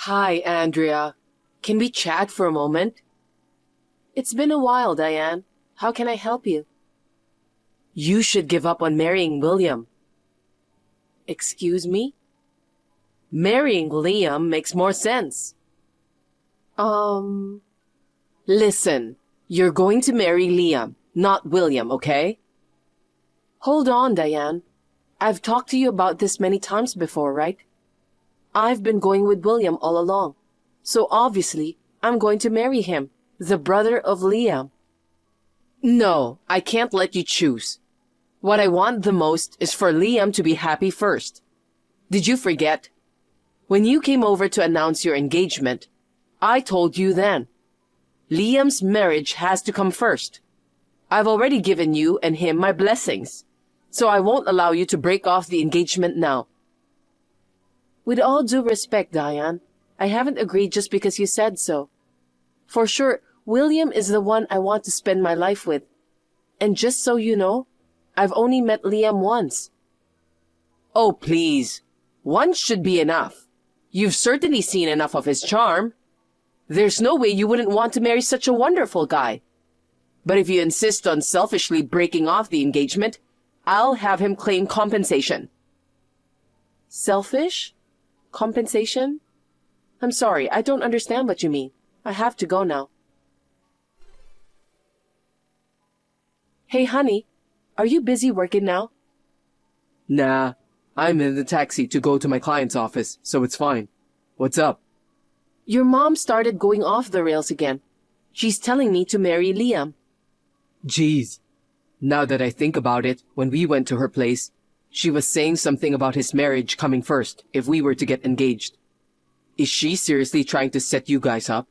Hi, Andrea. Can we chat for a moment? It's been a while, Diane. How can I help you? You should give up on marrying William. Excuse me? Marrying Liam makes more sense. Listen, you're going to marry Liam, not William, okay? Hold on, Diane. I've talked to you about this many times before, right? I've been going with William all along, so obviously I'm going to marry him, the brother of Liam. No, I can't let you choose. What I want the most is for Liam to be happy first. Did you forget? When you came over to announce your engagement, I told you then. Liam's marriage has to come first. I've already given you and him my blessings, so I won't allow you to break off the engagement now. With all due respect, Diane, I haven't agreed just because you said so. For sure, William is the one I want to spend my life with. And just so you know, I've only met Liam once. Oh, please. Once should be enough. You've certainly seen enough of his charm. There's no way you wouldn't want to marry such a wonderful guy. But if you insist on selfishly breaking off the engagement, I'll have him claim compensation. Selfish? Compensation? I'm sorry, I don't understand what you mean. I have to go now. Hey, honey, are you busy working now? Nah, I'm in the taxi to go to my client's office, so it's fine. What's up? Your mom started going off the rails again. She's telling me to marry Liam. Geez. Now that I think about it, when we went to her place, she was saying something about his marriage coming first if we were to get engaged. Is she seriously trying to set you guys up?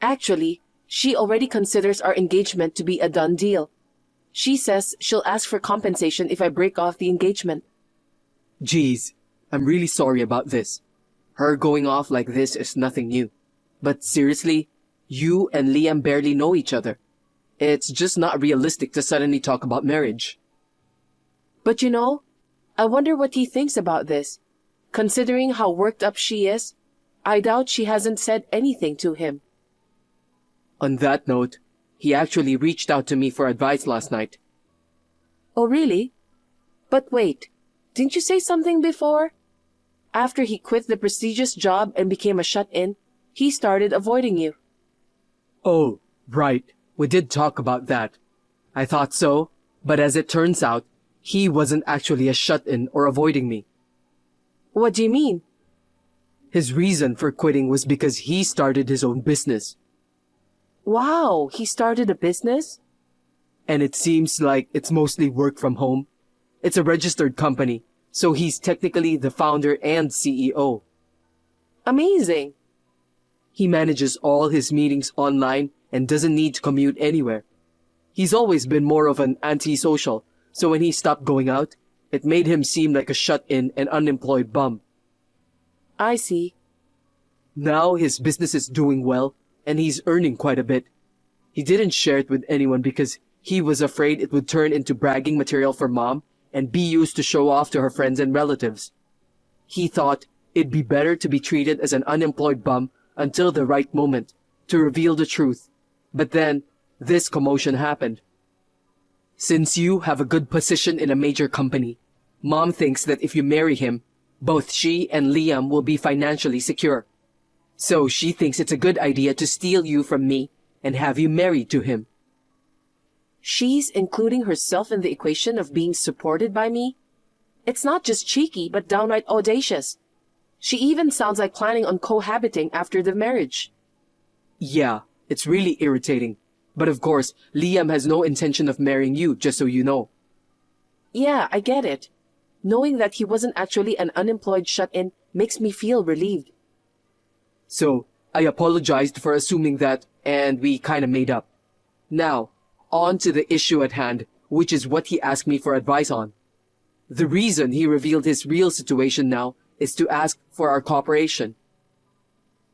Actually, she already considers our engagement to be a done deal. She says she'll ask for compensation if I break off the engagement. Geez, I'm really sorry about this. Her going off like this is nothing new. But seriously, you and Liam barely know each other. It's just not realistic to suddenly talk about marriage. But you know, I wonder what he thinks about this. Considering how worked up she is, I doubt she hasn't said anything to him. On that note, he actually reached out to me for advice last night. Oh, really? But wait, didn't you say something before? After he quit the prestigious job and became a shut-in, he started avoiding you. Oh, right. We did talk about that. I thought so, but as it turns out, he wasn't actually a shut-in or avoiding me. What do you mean? His reason for quitting was because he started his own business. Wow, he started a business? And it seems like it's mostly work from home. It's a registered company, so he's technically the founder and CEO. Amazing. He manages all his meetings online and doesn't need to commute anywhere. He's always been more of an antisocial, so when he stopped going out, it made him seem like a shut-in and unemployed bum. I see. Now his business is doing well, and he's earning quite a bit. He didn't share it with anyone because he was afraid it would turn into bragging material for Mom and be used to show off to her friends and relatives. He thought it'd be better to be treated as an unemployed bum until the right moment to reveal the truth. But then, this commotion happened. Since you have a good position in a major company, Mom thinks that if you marry him, both she and Liam will be financially secure. So she thinks it's a good idea to steal you from me and have you married to him. She's including herself in the equation of being supported by me? It's not just cheeky, but downright audacious. She even sounds like planning on cohabiting after the marriage. Yeah, it's really irritating. But of course, Liam has no intention of marrying you, just so you know. Yeah, I get it. Knowing that he wasn't actually an unemployed shut-in makes me feel relieved. So, I apologized for assuming that, and we kinda made up. Now, on to the issue at hand, which is what he asked me for advice on. The reason he revealed his real situation now is to ask for our cooperation.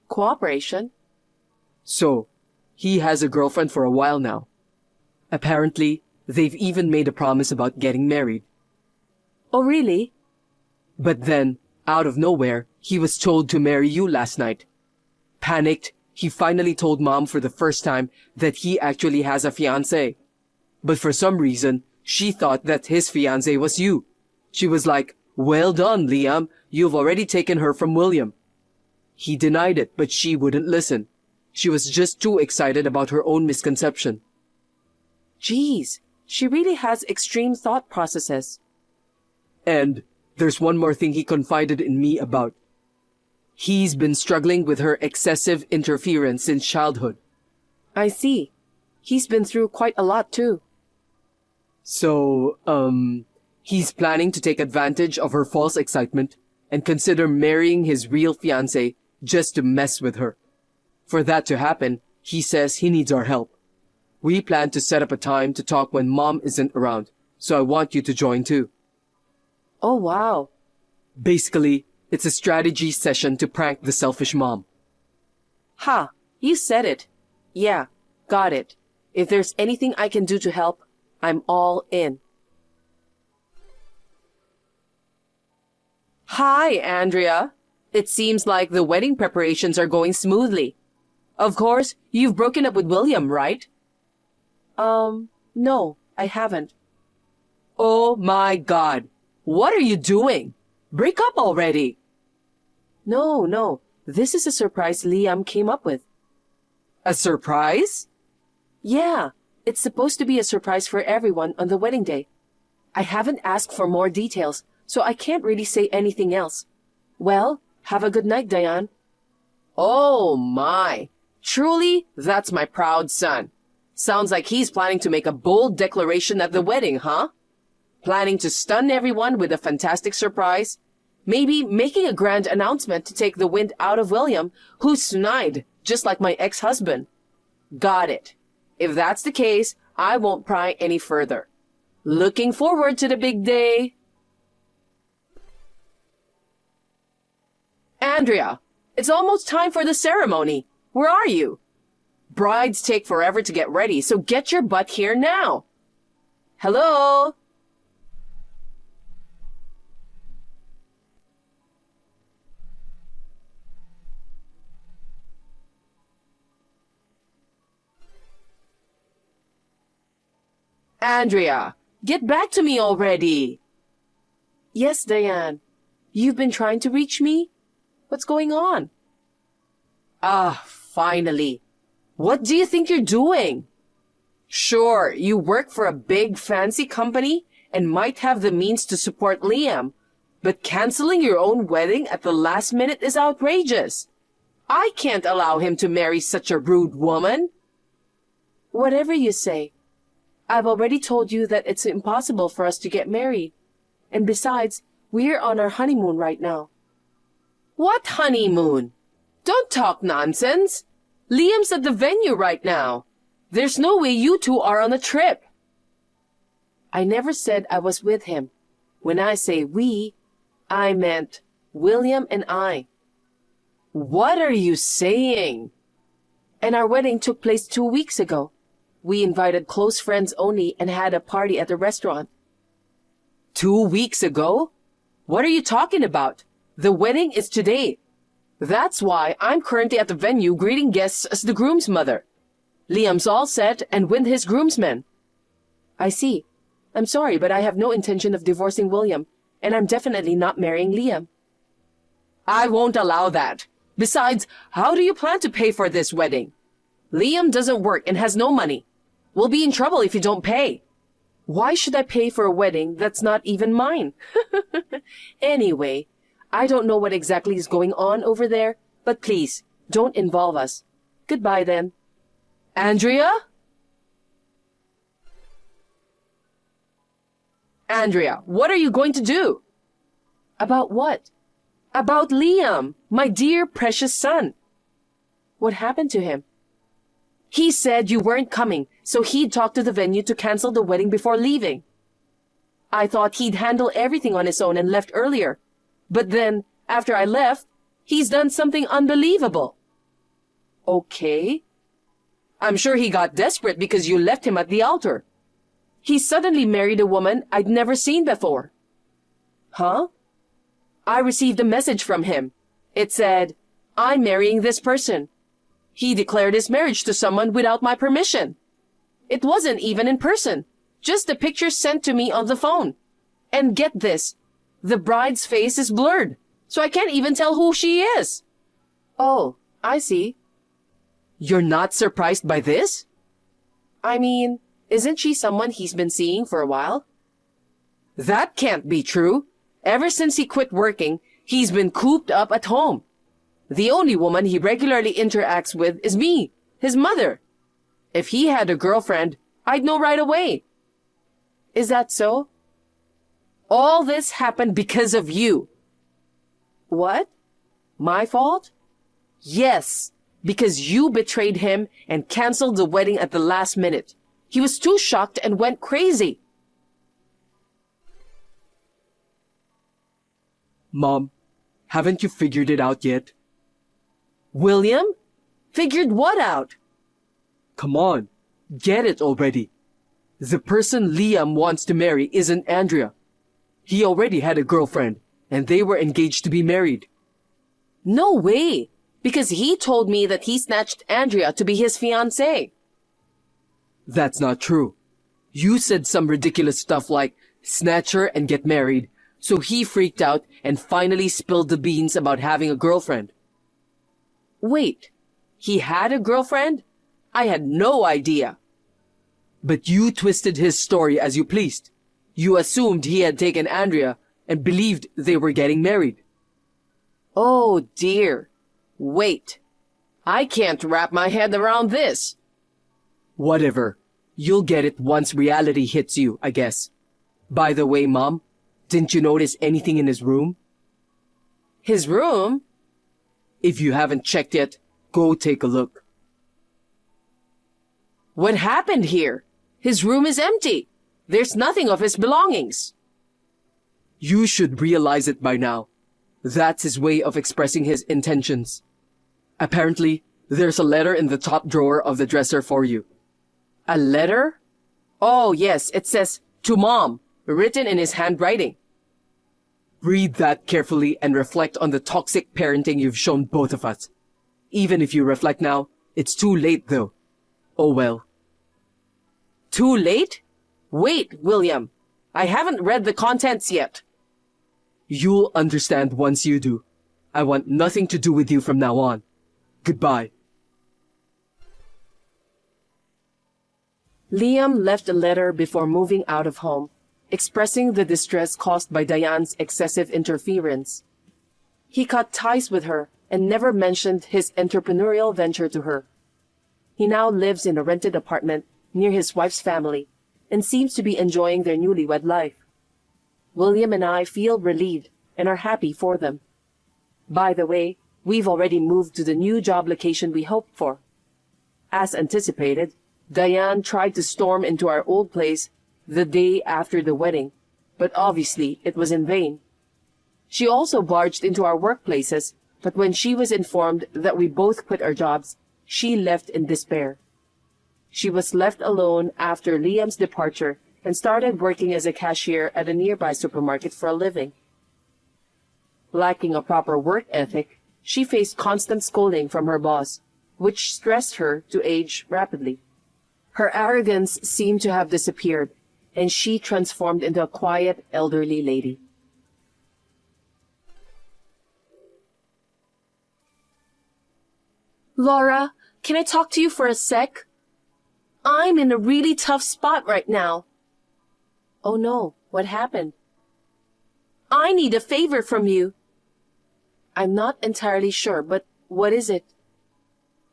Cooperation? So, he has a girlfriend for a while now. Apparently, they've even made a promise about getting married. Oh, really? But then, Out of nowhere, he was told to marry you last night. Panicked, he finally told Mom for the first time that he actually has a fiancé. But for some reason, she thought that his fiancé was you. She was like, "Well done, Liam. You've already taken her from William." He denied it, but she wouldn't listen. She was just too excited about her own misconception. Geez, she really has extreme thought processes. And there's one more thing he confided in me about. He's been struggling with her excessive interference since childhood. I see. He's been through quite a lot too. So, he's planning to take advantage of her false excitement and consider marrying his real fiancé just to mess with her. For that to happen, he says he needs our help. We plan to set up a time to talk when Mom isn't around, so I want you to join too. Oh, wow. Basically, it's a strategy session to prank the selfish mom. Ha, you said it. Yeah, got it. If there's anything I can do to help, I'm all in. Hi, Andrea. It seems like the wedding preparations are going smoothly. Of course, you've broken up with William, right? No, I haven't. Oh my God. What are you doing? Break up already. No. This is a surprise Liam came up with. A surprise? Yeah, it's supposed to be a surprise for everyone on the wedding day. I haven't asked for more details, so I can't really say anything else. Well, have a good night, Diane. Oh my. Truly, that's my proud son. Sounds like he's planning to make a bold declaration at the wedding, huh? Planning to stun everyone with a fantastic surprise? Maybe making a grand announcement to take the wind out of William, who's snide, just like my ex-husband. Got it. If that's the case, I won't pry any further. Looking forward to the big day. Andrea, it's almost time for the ceremony. Where are you? Brides take forever to get ready, so get your butt here now. Hello? Andrea, get back to me already. Yes, Diane. You've been trying to reach me? What's going on? Ah, finally. What do you think you're doing? Sure, you work for a big fancy company and might have the means to support Liam, but canceling your own wedding at the last minute is outrageous. I can't allow him to marry such a rude woman. Whatever you say. I've already told you that it's impossible for us to get married. And besides, we're on our honeymoon right now. What honeymoon? Don't talk nonsense. Liam's at the venue right now. There's no way you two are on a trip. I never said I was with him. When I say we, I meant William and I. What are you saying? And our wedding took place 2 weeks ago. We invited close friends only and had a party at the restaurant. 2 weeks ago? What are you talking about? The wedding is today. That's why I'm currently at the venue greeting guests as the groom's mother. Liam's all set and with his groomsmen. I see. I'm sorry, but I have no intention of divorcing William, and I'm definitely not marrying Liam. I won't allow that. Besides, how do you plan to pay for this wedding? Liam doesn't work and has no money. We'll be in trouble if you don't pay. Why should I pay for a wedding that's not even mine? Anyway, I don't know what exactly is going on over there, but please, don't involve us. Goodbye then. Andrea? Andrea, what are you going to do? About what? About Liam, my dear precious son. What happened to him? He said you weren't coming, so he'd talked to the venue to cancel the wedding before leaving. I thought he'd handle everything on his own and left earlier. But then, after I left, he's done something unbelievable. Okay. I'm sure he got desperate because you left him at the altar. He suddenly married a woman I'd never seen before. Huh? I received a message from him. It said, "I'm marrying this person." He declared his marriage to someone without my permission. It wasn't even in person, just a picture sent to me on the phone. And get this, the bride's face is blurred, so I can't even tell who she is. Oh, I see. You're not surprised by this? I mean, isn't she someone he's been seeing for a while? That can't be true. Ever since he quit working, he's been cooped up at home. The only woman he regularly interacts with is me, his mother. If he had a girlfriend, I'd know right away. Is that so? All this happened because of you. What? My fault? Yes, because you betrayed him and canceled the wedding at the last minute. He was too shocked and went crazy. Mom, haven't you figured it out yet? William? Figured what out? Come on, get it already. The person Liam wants to marry isn't Andrea. He already had a girlfriend, and they were engaged to be married. No way, because he told me that he snatched Andrea to be his fiancée. That's not true. You said some ridiculous stuff like snatch her and get married, so he freaked out and finally spilled the beans about having a girlfriend. Wait, he had a girlfriend? I had no idea. But you twisted his story as you pleased. You assumed he had taken Andrea and believed they were getting married. Oh dear. Wait. I can't wrap my head around this. Whatever. You'll get it once reality hits you, I guess. By the way, Mom, didn't you notice anything in his room? His room? If you haven't checked yet, go take a look. What happened here? His room is empty. There's nothing of his belongings. You should realize it by now. That's his way of expressing his intentions. Apparently, there's a letter in the top drawer of the dresser for you. A letter? Oh, yes, it says, "To Mom," written in his handwriting. Read that carefully and reflect on the toxic parenting you've shown both of us. Even if you reflect now, it's too late though. Oh well. Too late? Wait, William. I haven't read the contents yet. You'll understand once you do. I want nothing to do with you from now on. Goodbye. Liam left a letter before moving out of home, expressing the distress caused by Diane's excessive interference. He cut ties with her and never mentioned his entrepreneurial venture to her. He now lives in a rented apartment near his wife's family and seems to be enjoying their newlywed life. William and I feel relieved and are happy for them. By the way, we've already moved to the new job location we hoped for. As anticipated, Diane tried to storm into our old place the day after the wedding, but obviously it was in vain. She also barged into our workplaces, but when she was informed that we both quit our jobs, she left in despair. She was left alone after Liam's departure and started working as a cashier at a nearby supermarket for a living. Lacking a proper work ethic, she faced constant scolding from her boss, which stressed her to age rapidly. Her arrogance seemed to have disappeared, and she transformed into a quiet, elderly lady. Laura, can I talk to you for a sec? I'm in a really tough spot right now. Oh no, what happened? I need a favor from you. I'm not entirely sure, but what is it?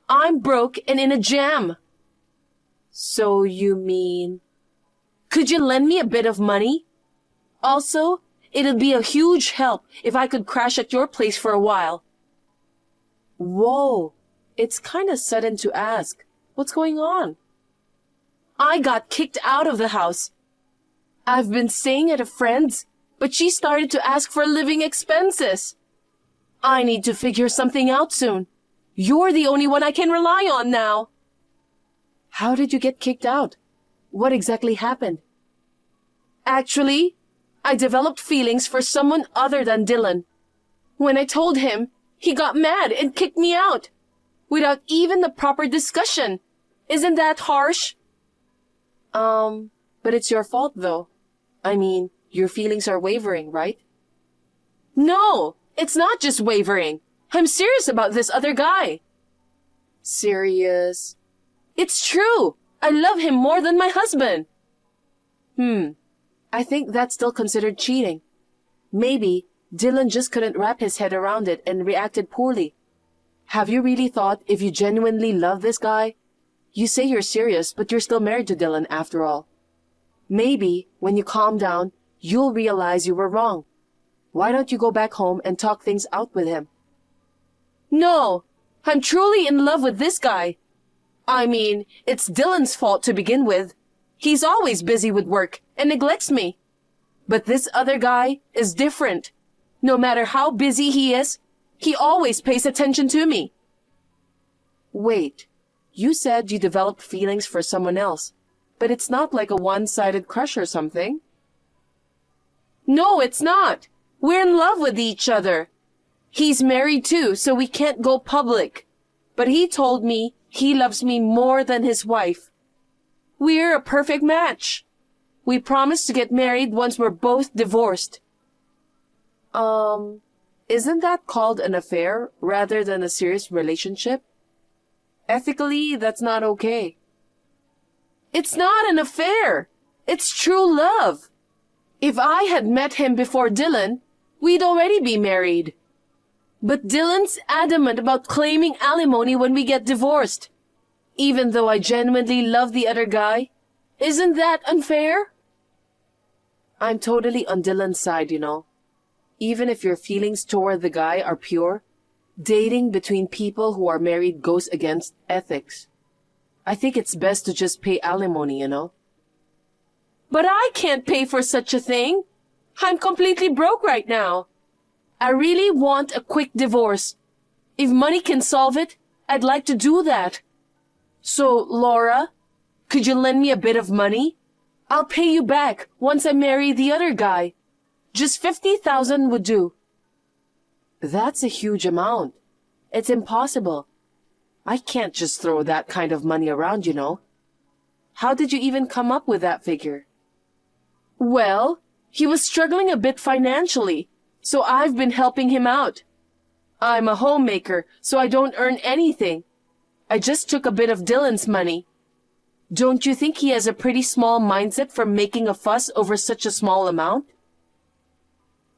I'm broke and in a jam. So you mean... Could you lend me a bit of money? Also, it'd be a huge help if I could crash at your place for a while. Whoa, it's kind of sudden to ask. What's going on? I got kicked out of the house. I've been staying at a friend's, but she started to ask for living expenses. I need to figure something out soon. You're the only one I can rely on now. How did you get kicked out? What exactly happened? Actually, I developed feelings for someone other than Dylan. When I told him, he got mad and kicked me out. Without even the proper discussion. Isn't that harsh? But it's your fault though. I mean, your feelings are wavering, right? No, it's not just wavering. I'm serious about this other guy. Serious? It's true. I love him more than my husband. I think that's still considered cheating. Maybe Dylan just couldn't wrap his head around it and reacted poorly. Have you really thought if you genuinely love this guy? You say you're serious, but you're still married to Dylan after all. Maybe when you calm down, you'll realize you were wrong. Why don't you go back home and talk things out with him? No, I'm truly in love with this guy. I mean, it's Dylan's fault to begin with. He's always busy with work and neglects me. But this other guy is different. No matter how busy he is, he always pays attention to me. Wait, you said you developed feelings for someone else, but it's not like a one-sided crush or something. No, it's not. We're in love with each other. He's married too, so we can't go public. But he told me he loves me more than his wife. We're a perfect match. We promised to get married once we're both divorced. Isn't that called an affair rather than a serious relationship? Ethically, that's not okay. It's not an affair. It's true love. If I had met him before Dylan, we'd already be married. But Dylan's adamant about claiming alimony when we get divorced. Even though I genuinely love the other guy, isn't that unfair? I'm totally on Dylan's side, you know. Even if your feelings toward the guy are pure, dating between people who are married goes against ethics. I think it's best to just pay alimony, you know. But I can't pay for such a thing. I'm completely broke right now. I really want a quick divorce. If money can solve it, I'd like to do that. So, Laura, could you lend me a bit of money? I'll pay you back once I marry the other guy. Just 50,000 would do. That's a huge amount. It's impossible. I can't just throw that kind of money around, you know. How did you even come up with that figure? Well, he was struggling a bit financially, so I've been helping him out. I'm a homemaker, so I don't earn anything. I just took a bit of Dylan's money. Don't you think he has a pretty small mindset for making a fuss over such a small amount?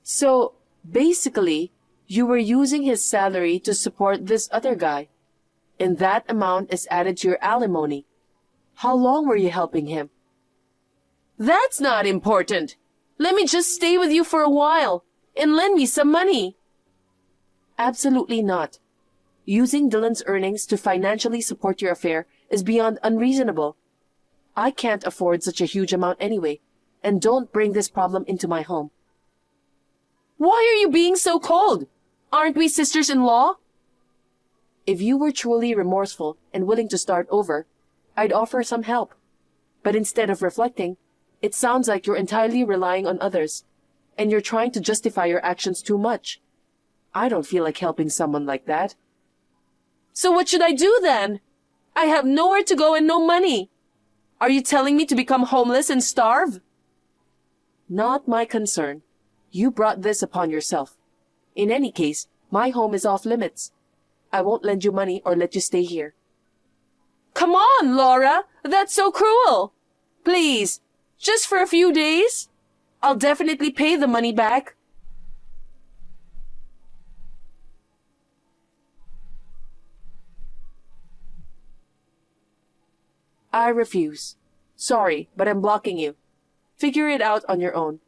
So, basically, you were using his salary to support this other guy, and that amount is added to your alimony. How long were you helping him? That's not important. Let me just stay with you for a while and lend me some money. Absolutely not. Using Dylan's earnings to financially support your affair is beyond unreasonable. I can't afford such a huge amount anyway, and don't bring this problem into my home. Why are you being so cold? Aren't we sisters-in-law? If you were truly remorseful and willing to start over, I'd offer some help. But instead of reflecting, it sounds like you're entirely relying on others, and you're trying to justify your actions too much. I don't feel like helping someone like that. So what should I do then? I have nowhere to go and no money. Are you telling me to become homeless and starve? Not my concern. You brought this upon yourself. In any case, my home is off limits. I won't lend you money or let you stay here. Come on, Laura! That's so cruel! Please, just for a few days? I'll definitely pay the money back. I refuse. Sorry, but I'm blocking you. Figure it out on your own.